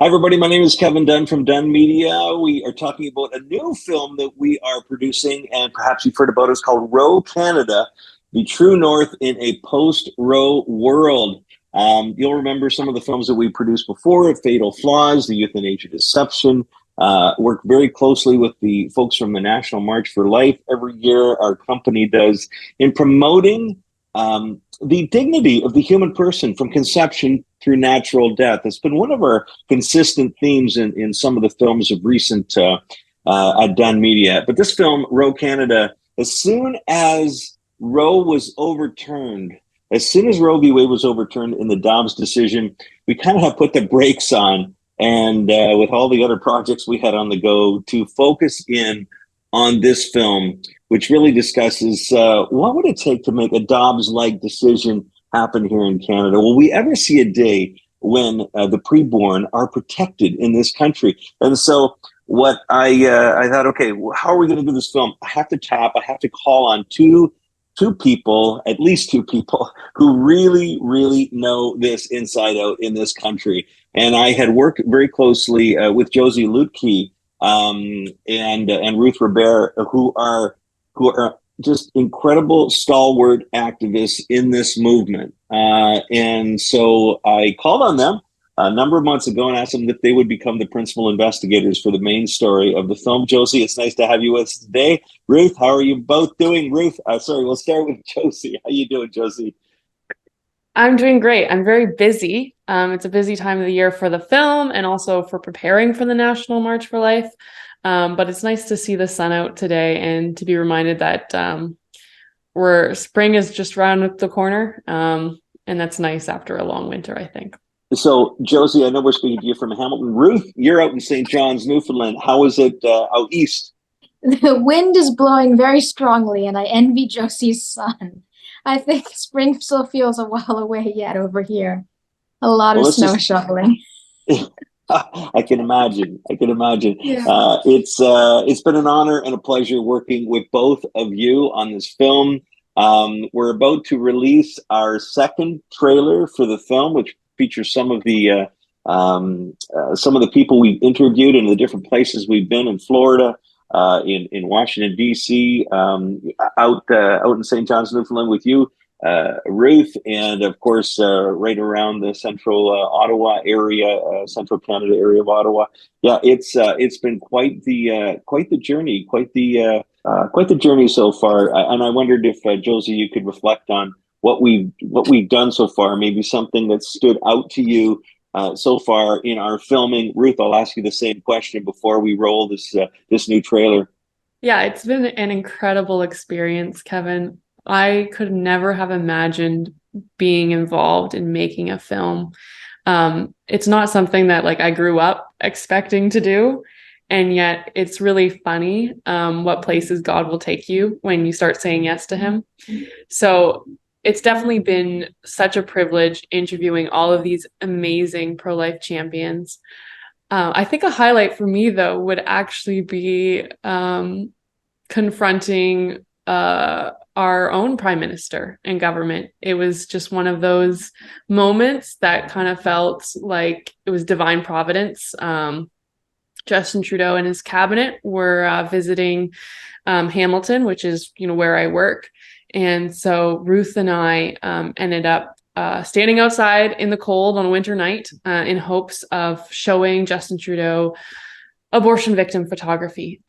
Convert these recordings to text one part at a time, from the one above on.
Hi, everybody. My name is Kevin Dunn from Dunn Media. We are talking about a new film that we are producing, and perhaps you've heard about it. It's called ROE Canada, The True North in a Post-Roe World. You'll remember some of the films that we produced before, Fatal Flaws, The Euthanasia Deception. Work very closely with the folks from the National March for Life every year. Our company does in promoting the dignity of the human person from conception through natural death. It's been one of our consistent themes in some of the films of recent at Dunn Media. But this film, ROE Canada, as soon as Roe was overturned, as soon as Roe v. Wade was overturned in the Dobbs decision, we kind of have put the brakes on. And with all the other projects we had on the go to focus in on this film, which really discusses what would it take to make a Dobbs-like decision happen here in Canada? Will we ever see a day when the preborn are protected in this country? And so what I thought, okay, well, how are we going to do this film? I have to call on two people, at least two people, who really, really know this inside out in this country. And I had worked very closely with Josie Luetke and Ruth Robert, who are just incredible stalwart activists in this movement. And so I called on them a number of months ago and asked them if they would become the principal investigators for the main story of the film. Josie, it's nice to have you with us today. Ruth, how are you both doing? Ruth, sorry, we'll start with Josie. How you doing, Josie? I'm doing great. I'm very busy. It's a busy time of the year for the film and also for preparing for the National March for Life. But it's nice to see the sun out today and to be reminded that spring is just around the corner. And that's nice after a long winter, I think. So, Josie, I know we're speaking to you from Hamilton. Ruth, you're out in St. John's, Newfoundland. How is it out east? The wind is blowing very strongly, and I envy Josie's son. I think spring still feels a while away yet over here. A lot Well, of let's snow just shoveling. I can imagine. I can imagine. Yeah. It's been an honor and a pleasure working with both of you on this film. We're about to release our second trailer for the film, which features some of the people we've interviewed in the different places we've been in Florida, in Washington D.C., out in St. John's, Newfoundland, with you, Ruth, and of course, right around the central Ottawa area, central Canada area of Ottawa. Yeah, it's been quite the journey, quite the journey so far. And I wondered if Josie, you could reflect on what we've done so far, maybe something that stood out to you so far in our filming. Ruth, I'll ask you the same question before we roll this new trailer. Yeah, it's been an incredible experience, Kevin. I could never have imagined being involved in making a film. It's not something that I grew up expecting to do. And yet it's really funny what places God will take you when you start saying yes to him. So it's definitely been such a privilege interviewing all of these amazing pro-life champions. I think a highlight for me, though, would actually be confronting our own prime minister and government. It was just one of those moments that kind of felt like it was divine providence. Justin Trudeau and his cabinet were visiting Hamilton, which is where I work. And so Ruth and I ended up standing outside in the cold on a winter night in hopes of showing Justin Trudeau abortion victim photography,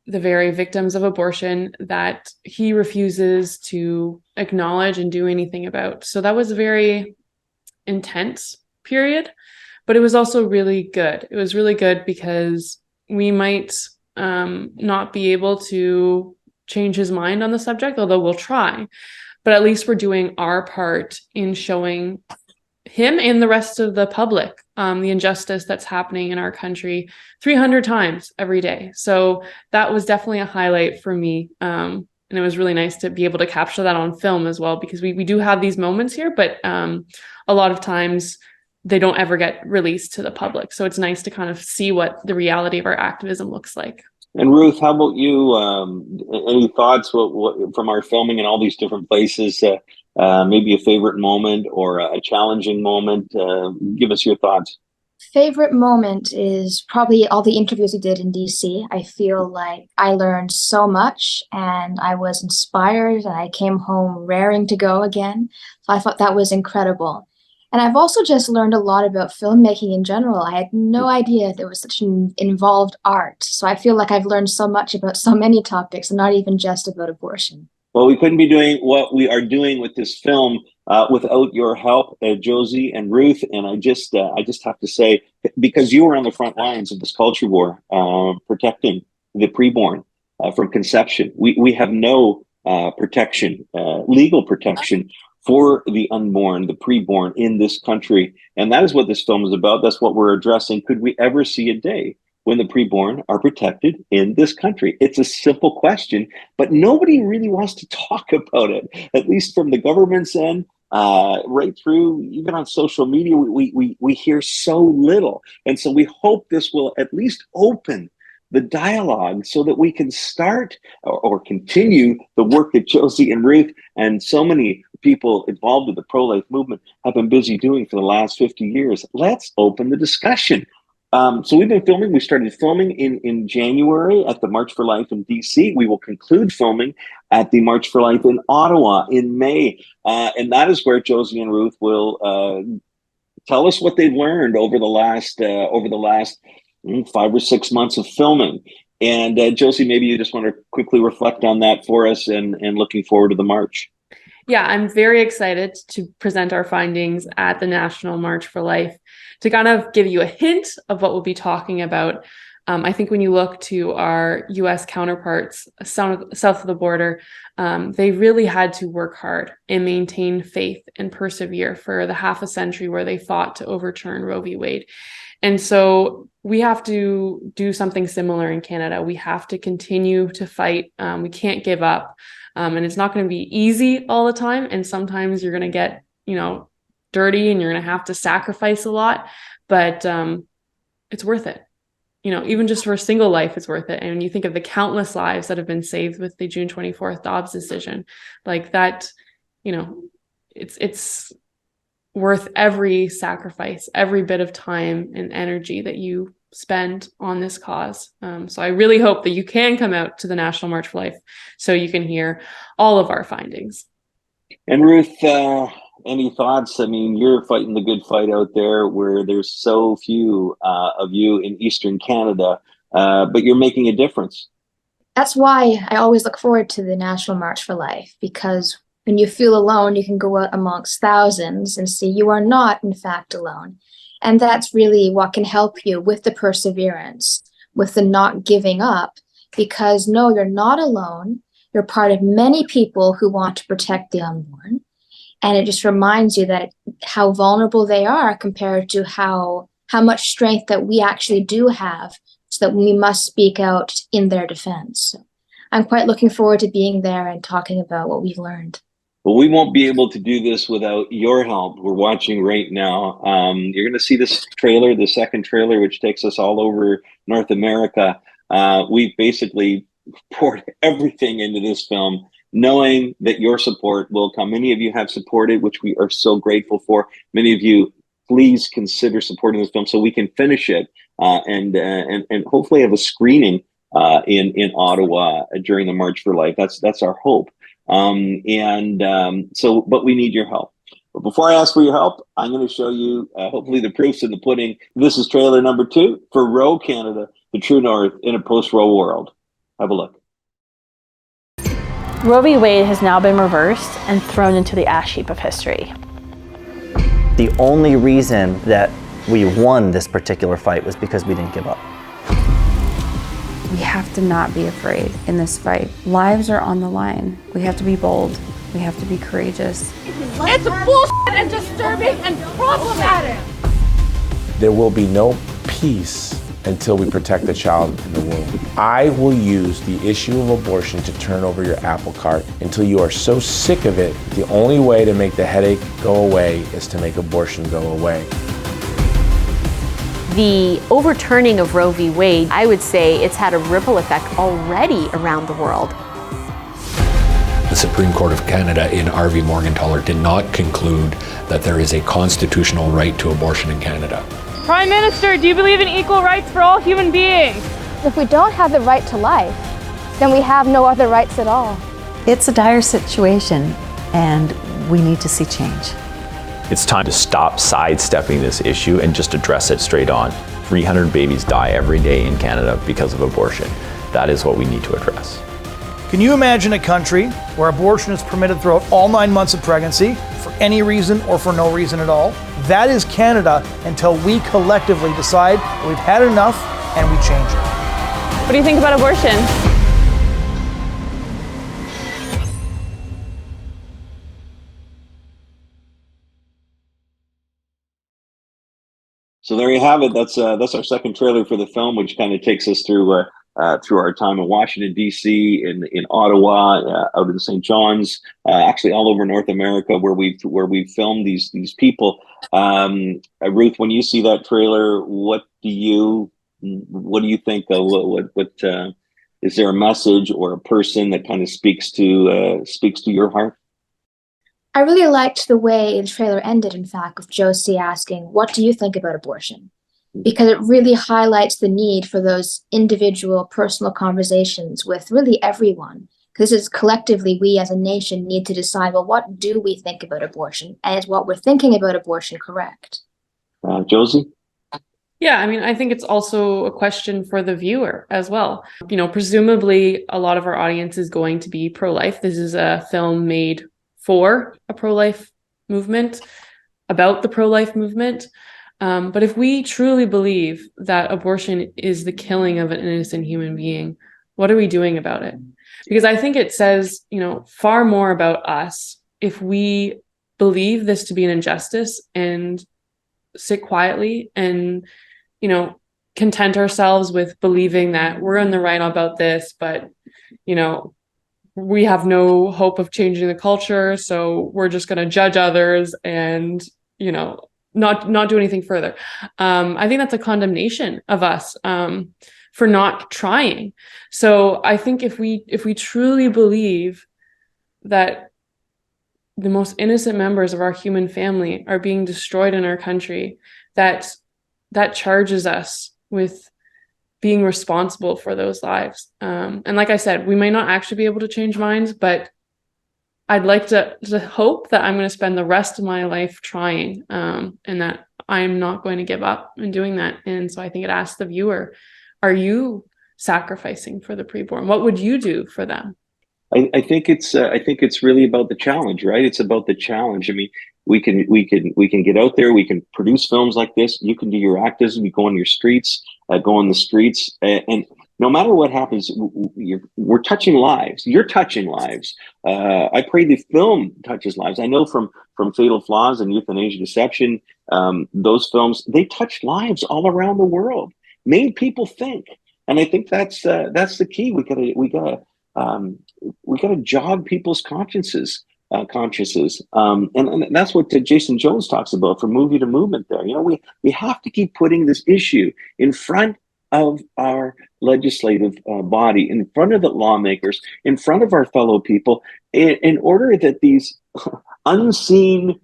the very victims of abortion that he refuses to acknowledge and do anything about. So that was a very intense period, but it was also really good. It was really good because we might not be able to change his mind on the subject, although we'll try, but at least we're doing our part in showing him and the rest of the public the injustice that's happening in our country 300 times every day. So that was definitely a highlight for me. And it was really nice to be able to capture that on film as well, because we do have these moments here, but a lot of times they don't ever get released to the public. So it's nice to kind of see what the reality of our activism looks like. And Ruth, how about you? Any thoughts from our filming in all these different places? Maybe a favorite moment or a challenging moment. Give us your thoughts. Favorite moment is probably all the interviews we did in DC. I feel like I learned so much and I was inspired and I came home raring to go again. So I thought that was incredible. And I've also just learned a lot about filmmaking in general. I had no idea there was such an involved art. So I feel like I've learned so much about so many topics and not even just about abortion. Well, we couldn't be doing what we are doing with this film without your help, Josie and Ruth. And I just have to say, because you were on the front lines of this culture war, protecting the preborn from conception. We have no protection, legal protection for the unborn, the preborn in this country. And that is what this film is about. That's what we're addressing. Could we ever see a day when the preborn are protected in this country? It's a simple question, but nobody really wants to talk about it, at least from the government's end, right through, even on social media, we hear so little. And so we hope this will at least open the dialogue so that we can start or continue the work that Josie and Ruth and so many people involved with the pro-life movement have been busy doing for the last 50 years. Let's open the discussion. So we've been filming. We started filming in January at the March for Life in DC. We will conclude filming at the March for Life in Ottawa in May. And that is where Josie and Ruth will tell us what they've learned over the last 5 or 6 months of filming. And Josie, maybe you just want to quickly reflect on that for us and looking forward to the March. Yeah, I'm very excited to present our findings at the National March for Life. To kind of give you a hint of what we'll be talking about, I think when you look to our US counterparts south of the border, they really had to work hard and maintain faith and persevere for the half a century where they fought to overturn Roe v. Wade. And so we have to do something similar in Canada. We have to continue to fight. We can't give up. And it's not going to be easy all the time. And sometimes you're going to get, dirty and you're going to have to sacrifice a lot, but it's worth it. Even just for a single life, it's worth it. And when you think of the countless lives that have been saved with the June 24th Dobbs decision, like that, it's worth every sacrifice, every bit of time and energy that you spend on this cause. So I really hope that you can come out to the National March for Life so you can hear all of our findings. And Ruth, any thoughts? I mean, you're fighting the good fight out there where there's so few of you in Eastern Canada, but you're making a difference. That's why I always look forward to the National March for Life, because when you feel alone, you can go out amongst thousands and see you are not, in fact, alone. And that's really what can help you with the perseverance, with the not giving up, because no, you're not alone. You're part of many people who want to protect the unborn. And it just reminds you that how vulnerable they are compared to how much strength that we actually do have, so that we must speak out in their defense. So I'm quite looking forward to being there and talking about what we've learned. Well, we won't be able to do this without your help. We're watching right now. You're going to see this trailer, the second trailer, which takes us all over North America. We've basically poured everything into this film, knowing that your support will come. Many of you have supported, which we are so grateful for. Many of you, please consider supporting this film so we can finish it and hopefully have a screening in Ottawa during the March for Life. That's our hope. But we need your help. But before I ask for your help, I'm going to show you, hopefully, the proofs in the pudding. This is trailer number 2 for ROE Canada, the True North in a Post-Roe World. Have a look. Roe v. Wade has now been reversed and thrown into the ash heap of history. The only reason that we won this particular fight was because we didn't give up. We have to not be afraid in this fight. Lives are on the line. We have to be bold. We have to be courageous. It's bullshit and disturbing and problematic. There will be no peace until we protect the child in the womb. I will use the issue of abortion to turn over your apple cart until you are so sick of it. The only way to make the headache go away is to make abortion go away. The overturning of Roe v. Wade, I would say it's had a ripple effect already around the world. The Supreme Court of Canada in R v. Morgentaler did not conclude that there is a constitutional right to abortion in Canada. Prime Minister, do you believe in equal rights for all human beings? If we don't have the right to life, then we have no other rights at all. It's a dire situation, and we need to see change. It's time to stop sidestepping this issue and just address it straight on. 300 babies die every day in Canada because of abortion. That is what we need to address. Can you imagine a country where abortion is permitted throughout all 9 months of pregnancy for any reason or for no reason at all? That is Canada until we collectively decide that we've had enough and we change it. What do you think about abortion? So there you have it. That's our second trailer for the film, which kind of takes us through our time in Washington D.C., in Ottawa, out in St. John's, actually all over North America, where we filmed these people. Ruth, when you see that trailer, what do you think? What is there a message or a person that kind of speaks to your heart? I really liked the way the trailer ended, in fact, with Josie asking, "What do you think about abortion?" Because it really highlights the need for those individual, personal conversations with really everyone. Because this is collectively, we as a nation need to decide, well, what do we think about abortion? And is what we're thinking about abortion correct? Josie? Yeah, I mean, I think it's also a question for the viewer as well. You know, presumably a lot of our audience is going to be pro-life. This is a film made for a pro-life movement, about the pro-life movement. But if we truly believe that abortion is the killing of an innocent human being, what are we doing about it? Because I think it says, you know, far more about us if we believe this to be an injustice and sit quietly and, you know, content ourselves with believing that we're in the right about this, but, you know, we have no hope of changing the culture, so we're just going to judge others and, you know, not do anything further. I think that's a condemnation of us for not trying. So I think if we truly believe that the most innocent members of our human family are being destroyed in our country, that charges us with being responsible for those lives. And like I said, we may not actually be able to change minds, but I'd like to hope that I'm going to spend the rest of my life trying, and that I'm not going to give up in doing that. And so I think it asks the viewer, are you sacrificing for the preborn? What would you do for them? I think it's really about the challenge, right? It's about the challenge. I mean, we can get out there, we can produce films like this. You can do your activism, you go on your streets, go on the streets, and no matter what happens, we're touching lives. You're touching lives. I pray the film touches lives. I know from Fatal Flaws and Euthanasia Deception, those films, they touch lives all around the world, made people think, and I think that's the key. We gotta jog people's consciences. And that's what Jason Jones talks about from movie to movement there. You know, we have to keep putting this issue in front of our legislative body, in front of the lawmakers, in front of our fellow people, in order that these unseen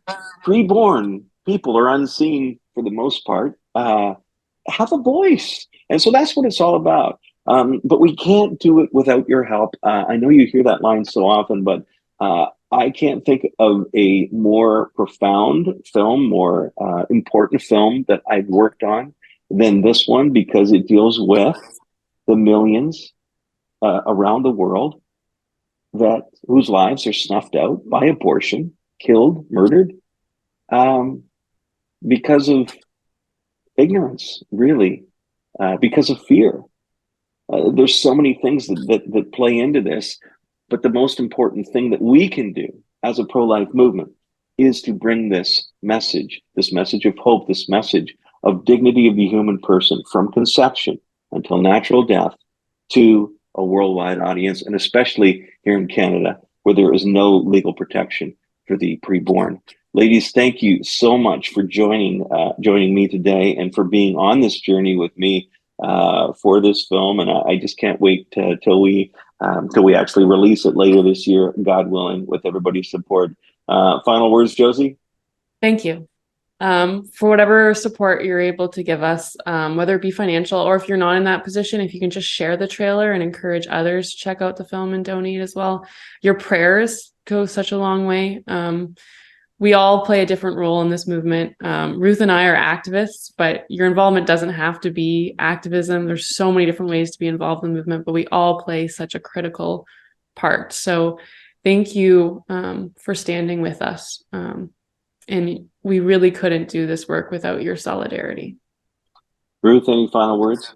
preborn people, or unseen for the most part, have a voice. And so that's what it's all about. But we can't do it without your help. I know you hear that line so often, but I can't think of a more profound film, more important film that I've worked on than this one, because it deals with the millions around the world whose lives are snuffed out by abortion, killed, murdered, because of ignorance, really, because of fear. There's so many things that play into this, but the most important thing that we can do as a pro-life movement is to bring this message of hope, this message of dignity of the human person from conception until natural death to a worldwide audience, and especially here in Canada, where there is no legal protection for the preborn. Ladies, thank you so much for joining me today and for being on this journey with me for this film. And I just can't wait till we actually release it later this year, God willing, with everybody's support. Final words, Josie? Thank you. for whatever support you're able to give us, whether it be financial or if you're not in that position, if you can just share the trailer and encourage others to check out the film and donate as well. Your prayers go such a long way. We all play a different role in this movement. Ruth and I are activists, but your involvement doesn't have to be activism. There's so many different ways to be involved in the movement, but we all play such a critical part. So thank you for standing with us. And we really couldn't do this work without your solidarity. Ruth, any final words?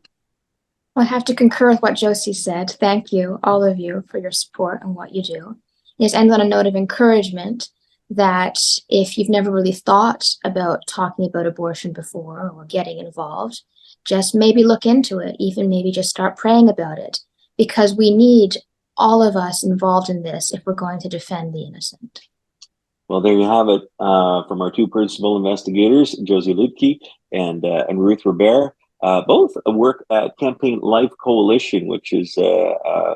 Well, I have to concur with what Josie said. Thank you, all of you, for your support and what you do. Just end on a note of encouragement that if you've never really thought about talking about abortion before or getting involved, just maybe look into it, even maybe just start praying about it, because we need all of us involved in this if we're going to defend the innocent. Well, there you have it from our two principal investigators, Josie Luetke and Ruth Robert. Both work at Campaign Life Coalition, which is a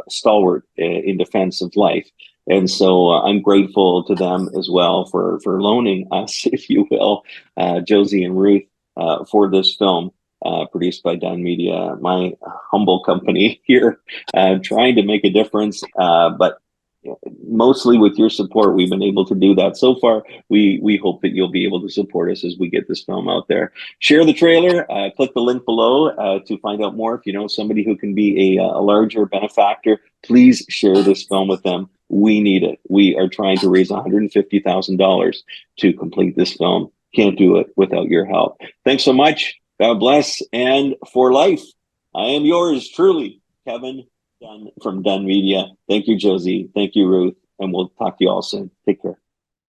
stalwart in defense of life. And so I'm grateful to them as well for loaning us, if you will, Josie and Ruth, for this film produced by Dunn Media, my humble company here, trying to make a difference. But mostly with your support, we've been able to do that so far. We hope that you'll be able to support us as we get this film out there. Share the trailer, click the link below to find out more. If you know somebody who can be a larger benefactor, please share this film with them. We need it. We are trying to raise $150,000 to complete this film. Can't do it without your help. Thanks so much. God bless. And for life, I am yours truly, Kevin Dunn from Dunn Media. Thank you, Josie. Thank you, Ruth. And we'll talk to you all soon. Take care.